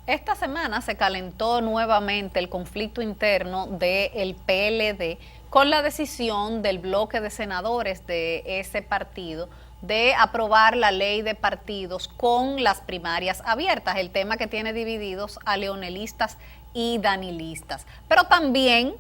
Esta semana se calentó nuevamente el conflicto interno del PLD con la decisión del bloque de senadores de ese partido de aprobar la ley de partidos con las primarias abiertas, el tema que tiene divididos a leonelistas y danilistas, pero también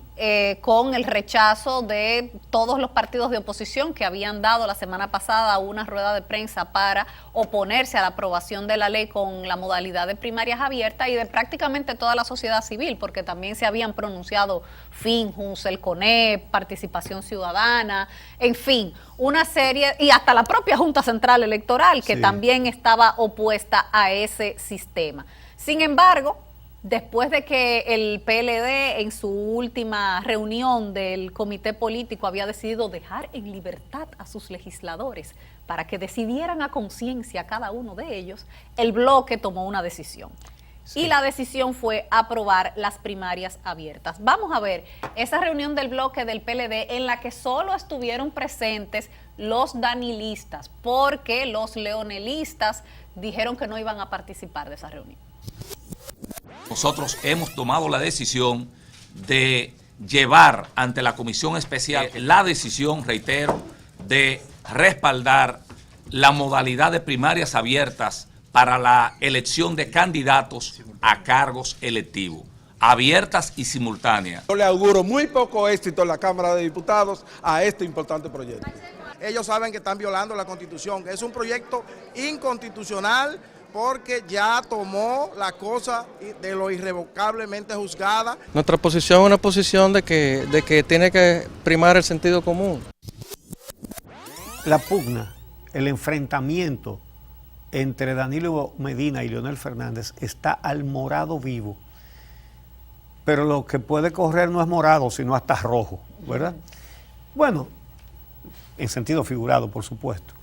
con el rechazo de todos los partidos de oposición que habían dado la semana pasada una rueda de prensa para oponerse a la aprobación de la ley con la modalidad de primarias abiertas y de prácticamente toda la sociedad civil, porque también se habían pronunciado Finjus, el CONEP, Participación Ciudadana, en fin, una serie, y hasta la propia Junta Central Electoral, que también estaba opuesta a ese sistema. Sin embargo, después de que el PLD en su última reunión del comité político había decidido dejar en libertad a sus legisladores para que decidieran a conciencia cada uno de ellos, el bloque tomó una decisión. Sí. Y la decisión fue aprobar las primarias abiertas. Vamos a ver esa reunión del bloque del PLD en la que solo estuvieron presentes los danilistas, porque los leonelistas dijeron que no iban a participar de esa reunión. Nosotros hemos tomado la decisión de llevar ante la Comisión Especial la decisión, reitero, de respaldar la modalidad de primarias abiertas para la elección de candidatos a cargos electivos, abiertas y simultáneas. Yo le auguro muy poco éxito en la Cámara de Diputados a este importante proyecto. Ellos saben que están violando la Constitución, que es un proyecto inconstitucional, porque ya tomó la cosa de lo irrevocablemente juzgada. Nuestra posición es una posición de que tiene que primar el sentido común. La pugna, el enfrentamiento entre Danilo Medina y Leonel Fernández está al morado vivo. Pero lo que puede correr no es morado, sino hasta rojo, ¿verdad? Bueno, en sentido figurado, por supuesto.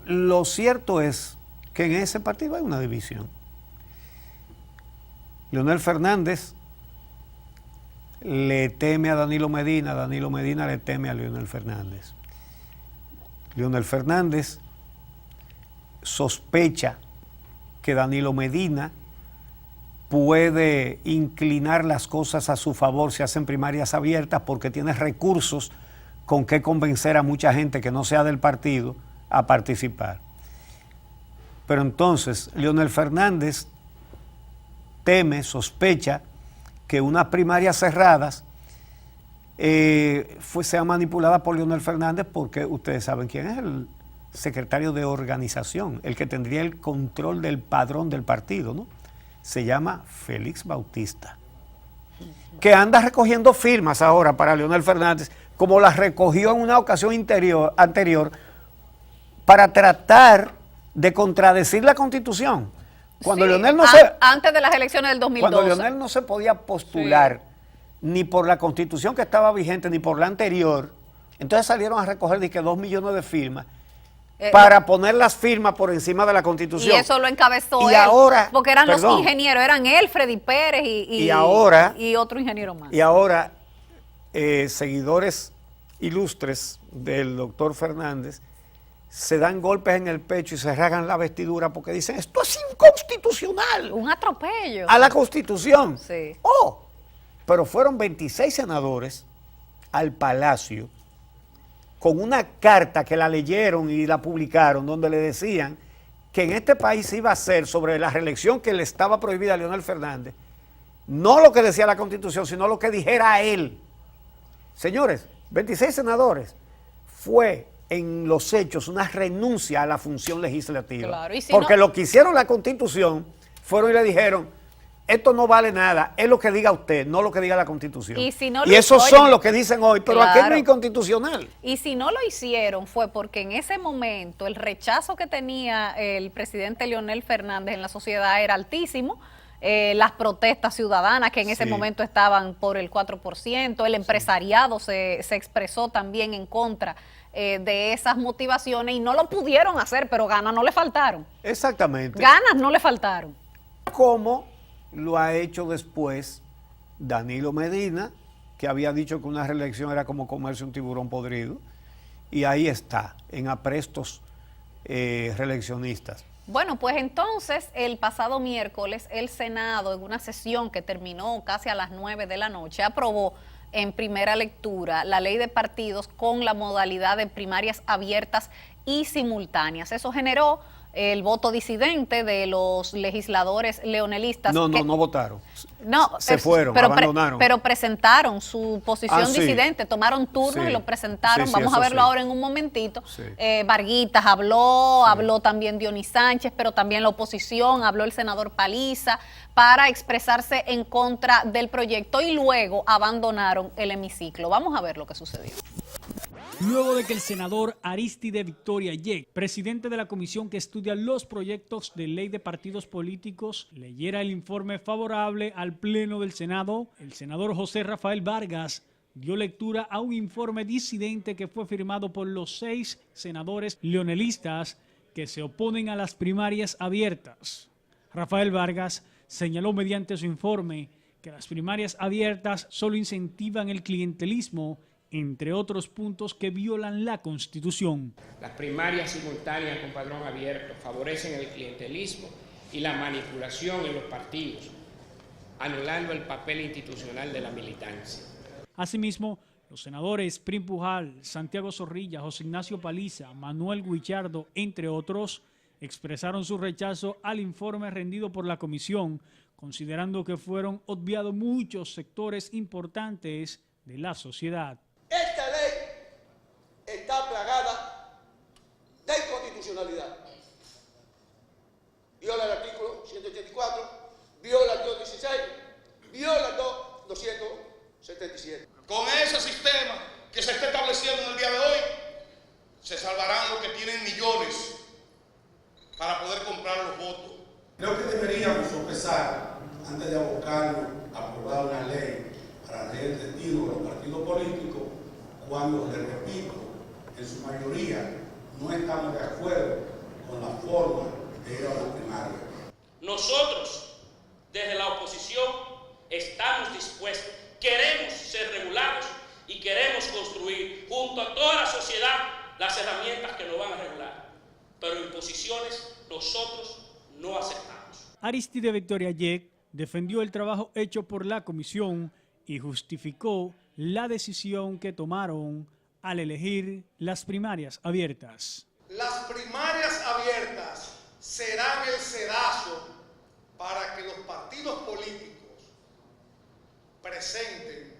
Lo cierto es que en ese partido hay una división. Leonel Fernández le teme a Danilo Medina le teme a Leonel Fernández. Leonel Fernández sospecha que Danilo Medina puede inclinar las cosas a su favor si hacen primarias abiertas, porque tiene recursos con que convencer a mucha gente que no sea del partido a participar. Pero entonces Leonel Fernández teme, sospecha que unas primarias cerradas sean manipuladas por Leonel Fernández, porque ustedes saben quién es el secretario de organización, el que tendría el control del padrón del partido, ¿no? Se llama Félix Bautista, que anda recogiendo firmas ahora para Leonel Fernández, como las recogió en una ocasión anterior, para tratar de contradecir la Constitución. Cuando sí, Leonel no antes de las elecciones del 2012. Cuando Leonel no se podía postular ni por la Constitución que estaba vigente, ni por la anterior, entonces salieron a recoger 2 millones de firmas para poner las firmas por encima de la Constitución. Y eso lo encabezó y él, ahora, porque eran los ingenieros, eran él, Freddy Pérez y otro ingeniero más. Y ahora, seguidores ilustres del doctor Fernández se dan golpes en el pecho y se rasgan la vestidura porque dicen, esto es inconstitucional. Un atropello. A la Constitución. Sí. Oh, pero fueron 26 senadores al Palacio con una carta que la leyeron y la publicaron, donde le decían que en este país se iba a hacer sobre la reelección que le estaba prohibida a Leonel Fernández, no lo que decía la Constitución, sino lo que dijera él. Señores, 26 senadores, fue en los hechos una renuncia a la función legislativa. Claro, y si porque lo que hicieron la Constitución fueron y le dijeron, esto no vale nada, es lo que diga usted, no lo que diga la Constitución. Y esos son los que dicen hoy, pero aquí no es inconstitucional. Y si no lo hicieron fue porque en ese momento el rechazo que tenía el presidente Leonel Fernández en la sociedad era altísimo. Las protestas ciudadanas que en ese momento estaban por el 4%, el empresariado se expresó también en contra de esas motivaciones y no lo pudieron hacer, pero ganas no le faltaron. Exactamente. Ganas no le faltaron. Como lo ha hecho después Danilo Medina, que había dicho que una reelección era como comerse un tiburón podrido, y ahí está, en aprestos reeleccionistas. Bueno, pues entonces el pasado miércoles el Senado, en una sesión que terminó casi a las 9 de la noche, aprobó en primera lectura la ley de partidos con la modalidad de primarias abiertas y simultáneas. Eso generó el voto disidente de los legisladores leonelistas. No votaron. No, se fueron, abandonaron. Pero presentaron su posición sí. disidente, tomaron turnos Sí. y lo presentaron. Sí, Vamos a verlo sí. ahora en un momentito. Sí. Varguitas habló también Dionis Sánchez, pero también la oposición, habló el senador Paliza, para expresarse en contra del proyecto y luego abandonaron el hemiciclo. Vamos a ver lo que sucedió. Luego de que el senador Aristide Victoria Yek, presidente de la comisión que estudia los proyectos de ley de partidos políticos, leyera el informe favorable al Pleno del Senado, el senador José Rafael Vargas dio lectura a un informe disidente que fue firmado por los 6 senadores leonelistas que se oponen a las primarias abiertas. Rafael Vargas señaló mediante su informe que las primarias abiertas solo incentivan el clientelismo, entre otros puntos que violan la Constitución. Las primarias simultáneas con padrón abierto favorecen el clientelismo y la manipulación en los partidos, anulando el papel institucional de la militancia. Asimismo, los senadores Prim Pujal, Santiago Zorrilla, José Ignacio Paliza, Manuel Guichardo, entre otros, expresaron su rechazo al informe rendido por la comisión, considerando que fueron obviados muchos sectores importantes de la sociedad. Esta ley está plagada de inconstitucionalidad. Viola el artículo 184, viola el 216, viola el 277. Con ese sistema que se está estableciendo en el día de hoy, se salvarán los que tienen millones para poder comprar los votos. Creo que deberíamos sopesar, antes de abocarnos a aprobar una ley para leer el destino de los partidos políticos, cuando, les repito, en su mayoría no estamos de acuerdo con la forma de ir a la primaria. Nosotros, desde la oposición, estamos dispuestos, queremos ser regulados y queremos construir junto a toda la sociedad las herramientas que nos van a regular. Pero imposiciones nosotros no aceptamos. Aristide Victoria Yek defendió el trabajo hecho por la comisión y justificó la decisión que tomaron al elegir las primarias abiertas. Las primarias abiertas serán el sedazo para que los partidos políticos presenten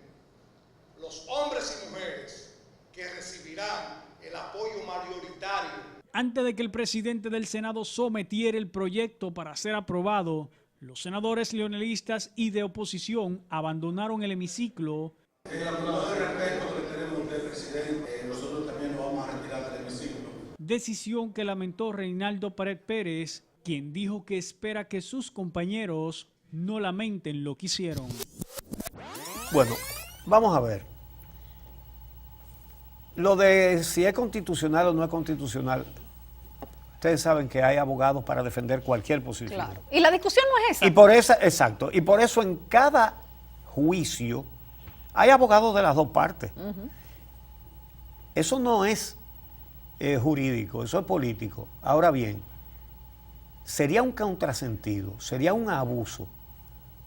los hombres y mujeres que recibirán el apoyo mayoritario. Antes de que el presidente del Senado sometiera el proyecto para ser aprobado, los senadores leonelistas y de oposición abandonaron el hemiciclo. En la prueba de respeto que tenemos usted, presidente, nosotros también nos vamos a retirar del hemiciclo. Decisión que lamentó Reinaldo Pared Pérez, quien dijo que espera que sus compañeros no lamenten lo que hicieron. Bueno, vamos a ver. Lo de si es constitucional o no es constitucional, ustedes saben que hay abogados para defender cualquier posición. Claro. Y la discusión no es esa. Y por esa, exacto. Y por eso en cada juicio hay abogados de las dos partes. Eso no es jurídico, eso es político. Ahora bien, sería un contrasentido, sería un abuso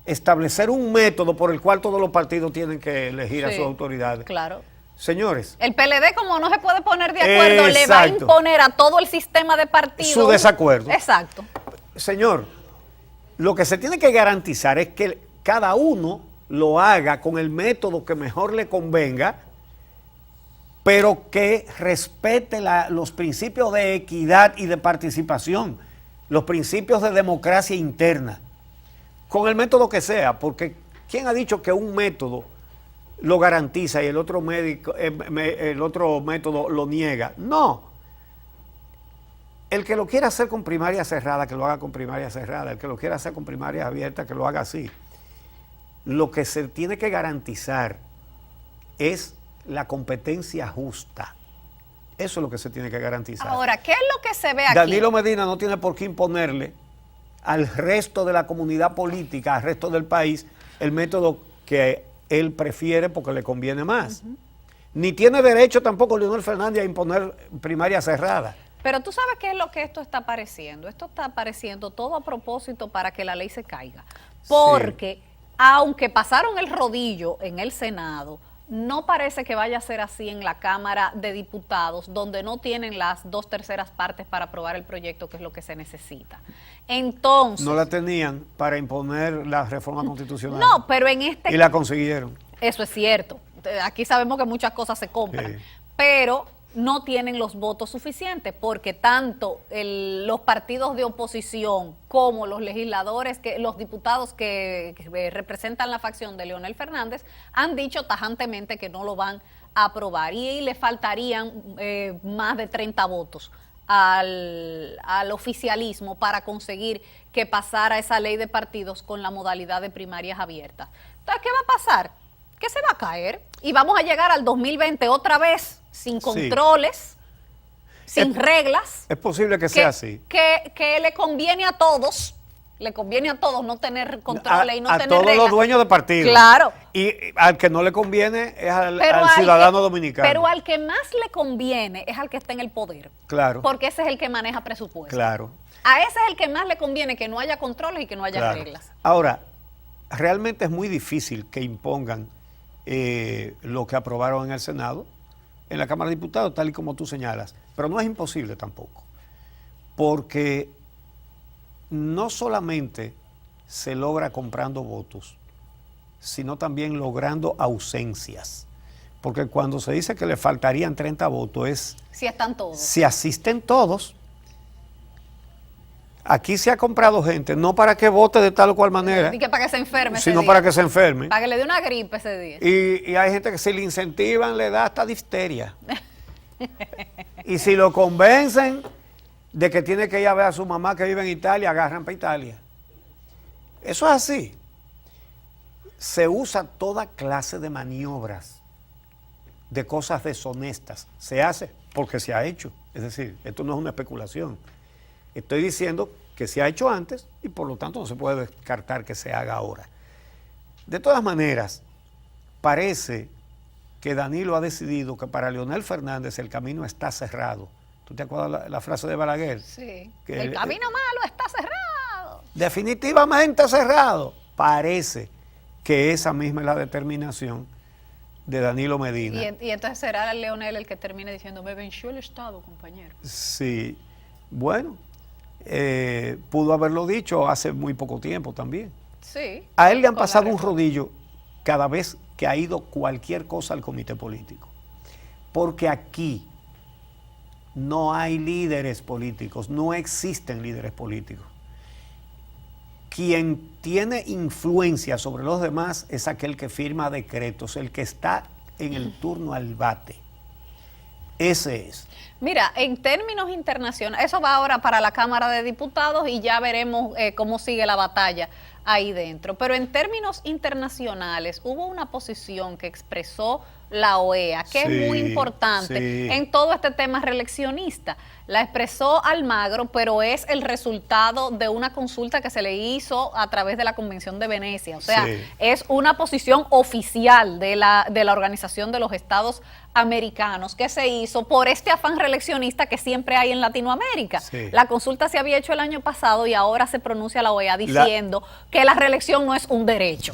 establecer un método por el cual todos los partidos tienen que elegir a sus autoridades. Claro. Señores. El PLD, como no se puede poner de acuerdo, le va a Exacto. imponer a todo el sistema de partidos Su desacuerdo. Exacto. Señor, lo que se tiene que garantizar es que cada uno lo haga con el método que mejor le convenga, pero que respete los principios de equidad y de participación, los principios de democracia interna, con el método que sea, porque ¿quién ha dicho que un método lo garantiza y el otro método lo niega? No. El que lo quiera hacer con primaria cerrada, que lo haga con primaria cerrada. El que lo quiera hacer con primaria abierta, que lo haga así. Lo que se tiene que garantizar es la competencia justa. Eso es lo que se tiene que garantizar. Ahora, ¿qué es lo que se ve aquí? Danilo Medina no tiene por qué imponerle al resto de la comunidad política, al resto del país, el método que él prefiere porque le conviene más. Ni tiene derecho tampoco Leonel Fernández a imponer primaria cerrada. Pero tú sabes qué es lo que esto está pareciendo. Esto está pareciendo todo a propósito para que la ley se caiga. Porque aunque pasaron el rodillo en el Senado, no parece que vaya a ser así en la Cámara de Diputados, donde no tienen las 2/3 partes para aprobar el proyecto, que es lo que se necesita. Entonces... No la tenían para imponer la reforma constitucional. No, pero en este... Y la consiguieron. Eso es cierto. Aquí sabemos que muchas cosas se compran. Sí. Pero no tienen los votos suficientes, porque tanto los partidos de oposición como los legisladores, los diputados que representan la facción de Leonel Fernández, han dicho tajantemente que no lo van a aprobar, y le faltarían más de 30 votos al oficialismo para conseguir que pasara esa ley de partidos con la modalidad de primarias abiertas. Entonces, ¿qué va a pasar? Que se va a caer y vamos a llegar al 2020 otra vez sin controles, sin reglas. Es posible que sea así. Que le conviene a todos no tener controles y no tener reglas. A todos los dueños de partidos. Claro. Y al que no le conviene es al ciudadano dominicano. Pero al que más le conviene es al que está en el poder. Claro. Porque ese es el que maneja presupuesto. Claro. A ese es el que más le conviene que no haya controles y que no haya reglas. Ahora, realmente es muy difícil que impongan lo que aprobaron en el Senado, en la Cámara de Diputados, tal y como tú señalas. Pero no es imposible tampoco, porque no solamente se logra comprando votos, sino también logrando ausencias. Porque cuando se dice que le faltarían 30 votos es... Si están todos. Si asisten todos. Aquí se ha comprado gente, no para que vote de tal o cual manera. Y que para que se enferme sino para que se enferme. Para que le dé una gripe ese día. Y hay gente que si le incentivan le da hasta difteria. Y si lo convencen de que tiene que ir a ver a su mamá que vive en Italia, agarran para Italia. Eso es así. Se usa toda clase de maniobras, de cosas deshonestas. Se hace porque se ha hecho. Es decir, esto no es una especulación. Estoy diciendo que se ha hecho antes y por lo tanto no se puede descartar que se haga ahora. De todas maneras, parece que Danilo ha decidido que para Leonel Fernández el camino está cerrado. ¿Tú te acuerdas la frase de Balaguer? Sí. Que el camino malo está cerrado. Definitivamente cerrado. Parece que esa misma es la determinación de Danilo Medina. Y entonces será Leonel el que termine diciendo, me venció el Estado, compañero. Sí. Bueno, pudo haberlo dicho hace muy poco tiempo también. Sí. A él le han pasado un rodillo cada vez que ha ido cualquier cosa al comité político. Porque aquí no hay líderes políticos, no existen líderes políticos. Quien tiene influencia sobre los demás es aquel que firma decretos, el que está en el turno al bate. Ese es. Mira, en términos internacionales, eso va ahora para la Cámara de Diputados y ya veremos cómo sigue la batalla ahí dentro. Pero en términos internacionales hubo una posición que expresó la OEA, que es muy importante en todo este tema reeleccionista. La expresó Almagro, pero es el resultado de una consulta que se le hizo a través de la Convención de Venecia. O sea, es una posición oficial de la Organización de los Estados Americanos que se hizo por este afán reeleccionista que siempre hay en Latinoamérica. La consulta se había hecho el año pasado y ahora se pronuncia la OEA diciendo que la reelección no es un derecho.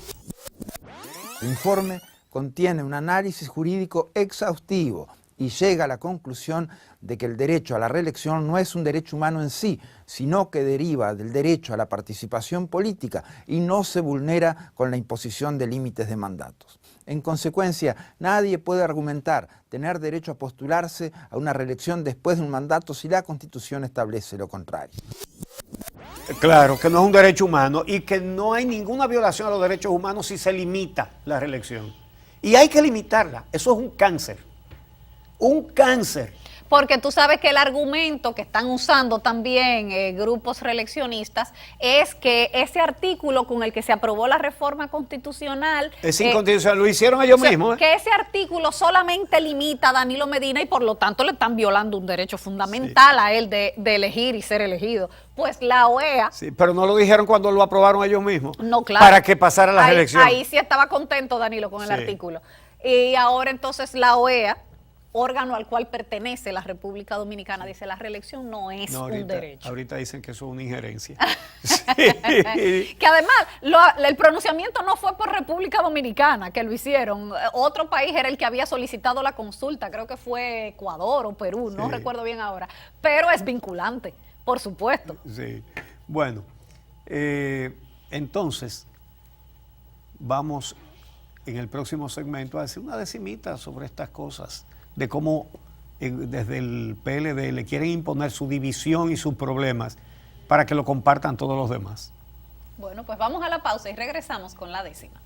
El informe contiene un análisis jurídico exhaustivo y llega a la conclusión de que el derecho a la reelección no es un derecho humano en sí, sino que deriva del derecho a la participación política y no se vulnera con la imposición de límites de mandatos. En consecuencia, nadie puede argumentar tener derecho a postularse a una reelección después de un mandato si la Constitución establece lo contrario. Claro, que no es un derecho humano y que no hay ninguna violación a los derechos humanos si se limita la reelección. Y hay que limitarla, eso es un cáncer. Un cáncer. Porque tú sabes que el argumento que están usando también grupos reeleccionistas es que ese artículo con el que se aprobó la reforma constitucional es inconstitucional, lo hicieron ellos mismos. Que ese artículo solamente limita a Danilo Medina y por lo tanto le están violando un derecho fundamental a él de elegir y ser elegido. Pues la OEA... Sí, pero no lo dijeron cuando lo aprobaron ellos mismos. No, claro. Para que pasara la reelección. Ahí sí estaba contento Danilo con el artículo. Y ahora entonces la OEA órgano al cual pertenece la República Dominicana, dice la reelección no es un derecho. Ahorita dicen que eso es una injerencia. Que además el pronunciamiento no fue por República Dominicana que lo hicieron. Otro país era el que había solicitado la consulta, creo que fue Ecuador o Perú, no recuerdo bien ahora, pero es vinculante, por supuesto. Sí, bueno, entonces vamos en el próximo segmento a decir una decimita sobre estas cosas, de cómo desde el PLD le quieren imponer su división y sus problemas para que lo compartan todos los demás. Bueno, pues vamos a la pausa y regresamos con la décima.